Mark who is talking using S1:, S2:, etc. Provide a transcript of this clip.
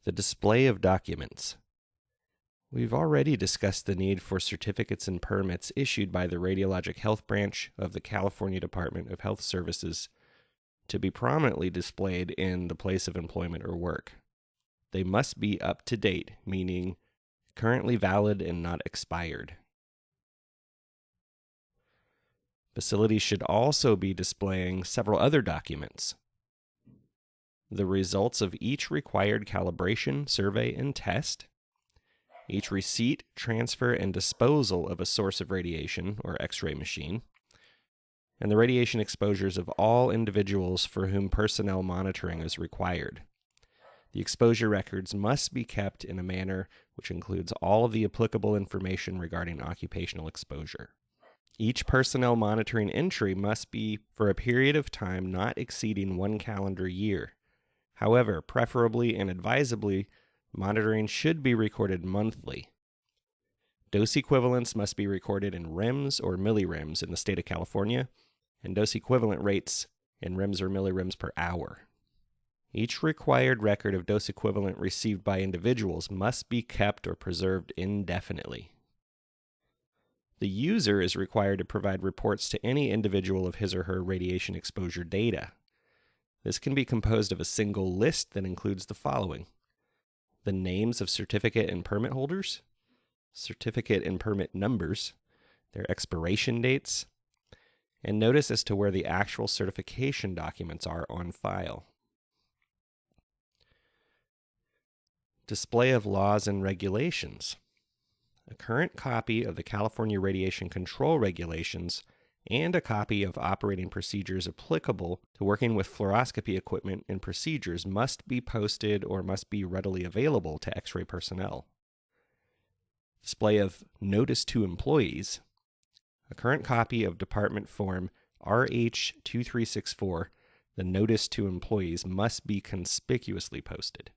S1: The display of documents. We've already discussed the need for certificates and permits issued by the Radiologic Health Branch of the California Department of Health Services to be prominently displayed in the place of employment or work. They must be up to date, meaning currently valid and not expired. Facilities should also be displaying several other documents. The results of each required calibration, survey, and test, each receipt, transfer, and disposal of a source of radiation or X-ray machine, and the radiation exposures of all individuals for whom personnel monitoring is required. The exposure records must be kept in a manner which includes all of the applicable information regarding occupational exposure. Each personnel monitoring entry must be for a period of time not exceeding 1 calendar year. However, preferably and advisably, monitoring should be recorded monthly. Dose equivalents must be recorded in rems or millirems in the state of California, and dose equivalent rates in rems or millirems per hour. Each required record of dose equivalent received by individuals must be kept or preserved indefinitely. The user is required to provide reports to any individual of his or her radiation exposure data. This can be composed of a single list that includes the following: the names of certificate and permit holders, certificate and permit numbers, their expiration dates, and notice as to where the actual certification documents are on file. Display of laws and regulations. A current copy of the California Radiation Control Regulations and a copy of operating procedures applicable to working with fluoroscopy equipment and procedures must be posted or must be readily available to X-ray personnel. Display of Notice to Employees. A current copy of Department Form RH-2364, the Notice to Employees, must be conspicuously posted.